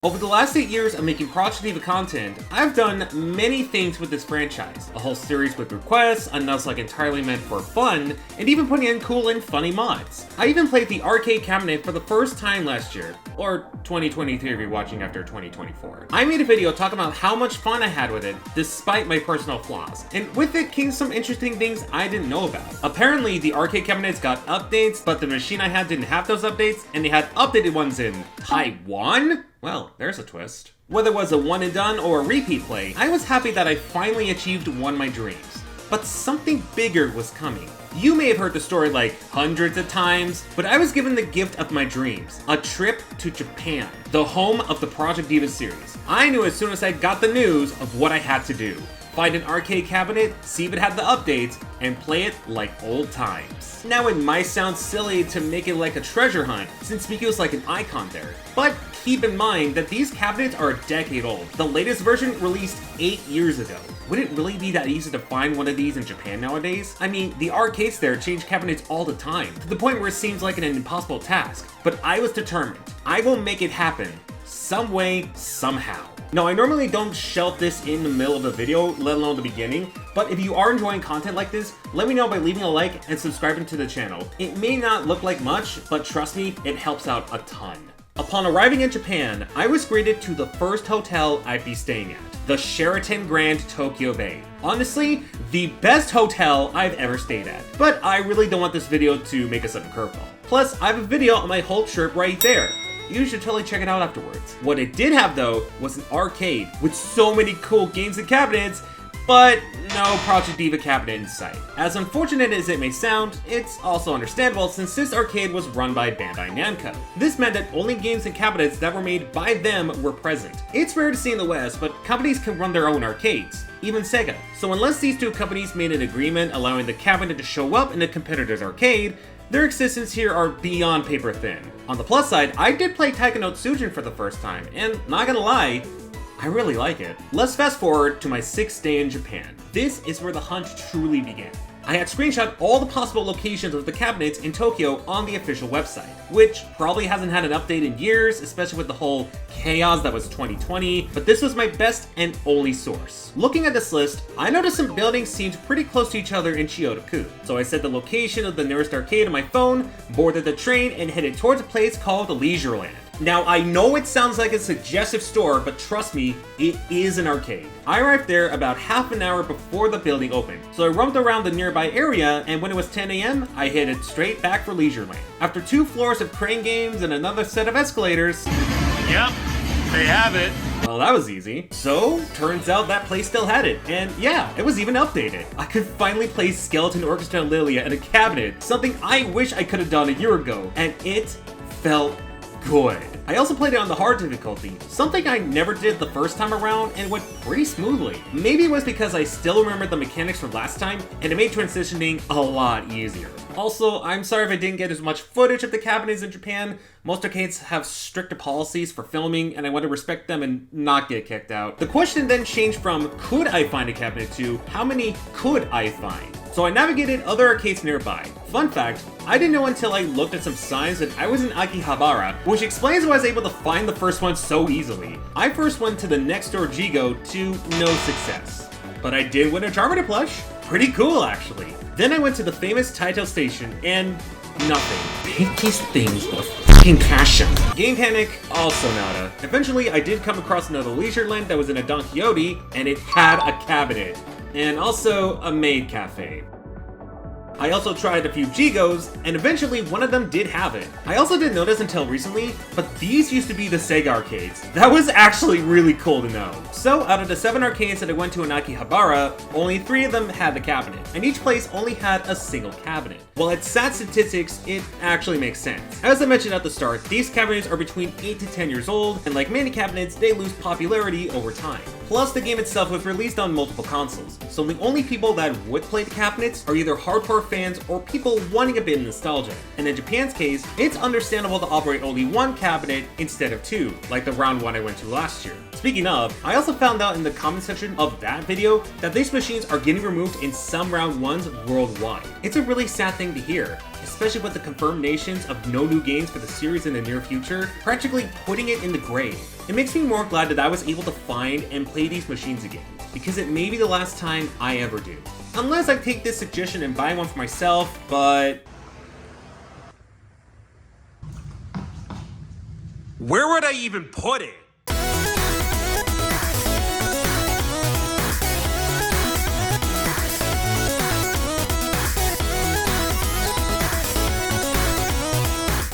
Over the last 8 years of making Project DIVA content, I've done many things with this franchise. A whole series with requests, a Nuzlocke entirely meant for fun, and even putting in cool and funny mods. I even played the arcade cabinet for the first time last year, or 2023 if you're watching after 2024. I made a video talking about how much fun I had with it, despite my personal flaws, and with it came some interesting things I didn't know about. Apparently, the arcade cabinets got updates, but the machine I had didn't have those updates, and they had updated ones in Taiwan? Well, there's a twist. Whether it was a one and done or a repeat play, I was happy that I finally achieved one of my dreams. But something bigger was coming. You may have heard the story like hundreds of times, but I was given the gift of my dreams. A trip to Japan, the home of the Project DIVA series. I knew as soon as I got the news of what I had to do. Find an arcade cabinet, see if it had the updates, and play it like old times. Now it might sound silly to make it like a treasure hunt, since Miku is like an icon there, but keep in mind that these cabinets are a decade old. The latest version released 8 years ago. Would it really be that easy to find one of these in Japan nowadays? I mean, the arcades there change cabinets all the time, to the point where it seems like an impossible task. But I was determined. I will make it happen. Some way, somehow. Now, I normally don't shelf this in the middle of the video, let alone the beginning, but if you are enjoying content like this, let me know by leaving a like and subscribing to the channel. It may not look like much, but trust me, it helps out a ton. Upon arriving in Japan, I was greeted to the first hotel I'd be staying at, the Sheraton Grand Tokyo Bay. Honestly, the best hotel I've ever stayed at. But I really don't want this video to make a sudden curveball. Plus, I have a video on my whole trip right there. You should totally check it out afterwards. What it did have though was an arcade with so many cool games and cabinets, but no Project DIVA cabinet in sight. As unfortunate as it may sound, it's also understandable since this arcade was run by Bandai Namco. This meant that only games and cabinets that were made by them were present. It's rare to see in the West, but companies can run their own arcades, even Sega. So unless these two companies made an agreement allowing the cabinet to show up in a competitor's arcade, their existence here are beyond paper thin. On the plus side, I did play Taiko Tsujin for the first time, and not gonna lie, I really like it. Let's fast forward to my 6th day in Japan. This is where the hunt truly began. I had screenshot all the possible locations of the cabinets in Tokyo on the official website, which probably hasn't had an update in years, especially with the whole chaos that was 2020, but this was my best and only source. Looking at this list, I noticed some buildings seemed pretty close to each other in Chiyoda-ku, so I set the location of the nearest arcade on my phone, boarded the train, and headed towards a place called Leisureland. Now, I know it sounds like a suggestive store, but trust me, it is an arcade. I arrived there about half an hour before the building opened, so I roamed around the nearby area, and when it was 10 AM, I headed straight back for Leisureland. After 2 floors of crane games and another set of escalators... Yep, they have it. Well, that was easy. So, turns out that place still had it, and yeah, it was even updated. I could finally play Skeleton Orchestra Lilia in a cabinet, something I wish I could have done a year ago, and it felt good. I also played it on the hard difficulty, something I never did the first time around and went pretty smoothly. Maybe it was because I still remember the mechanics from last time and it made transitioning a lot easier. Also, I'm sorry if I didn't get as much footage of the cabinets in Japan. Most arcades have stricter policies for filming and I want to respect them and not get kicked out. The question then changed from could I find a cabinet to how many could I find? So I navigated other arcades nearby. Fun fact, I didn't know until I looked at some signs that I was in Akihabara, which explains why I was able to find the first one so easily. I first went to the next door Jigo to no success. But I did win a Charmander plush. Pretty cool actually. Then I went to the famous Taito station and nothing. Hate these things with a fucking passion. Game panic, also nada. Eventually I did come across another Leisureland that was in a Don Quixote and it had a cabinet. And also a maid cafe. I also tried a few Jigos, and eventually one of them did have it. I also didn't notice until recently, but these used to be the Sega arcades. That was actually really cool to know. So out of the 7 arcades that I went to in Akihabara, only 3 of them had the cabinet, and each place only had a single cabinet. While at sad statistics, it actually makes sense. As I mentioned at the start, these cabinets are between 8 to 10 years old, and like many cabinets, they lose popularity over time. Plus, the game itself was released on multiple consoles, so the only people that would play the cabinets are either hardcore fans or people wanting a bit of nostalgia. And in Japan's case, it's understandable to operate only 1 cabinet instead of 2, like the round 1 I went to last year. Speaking of, I also found out in the comment section of that video that these machines are getting removed in some round 1s worldwide. It's a really sad thing to hear, especially with the confirmations of no new games for the series in the near future, practically putting it in the grave. It makes me more glad that I was able to find and play these machines again, because it may be the last time I ever do. Unless I take this suggestion and buy one for myself, but... Where would I even put it?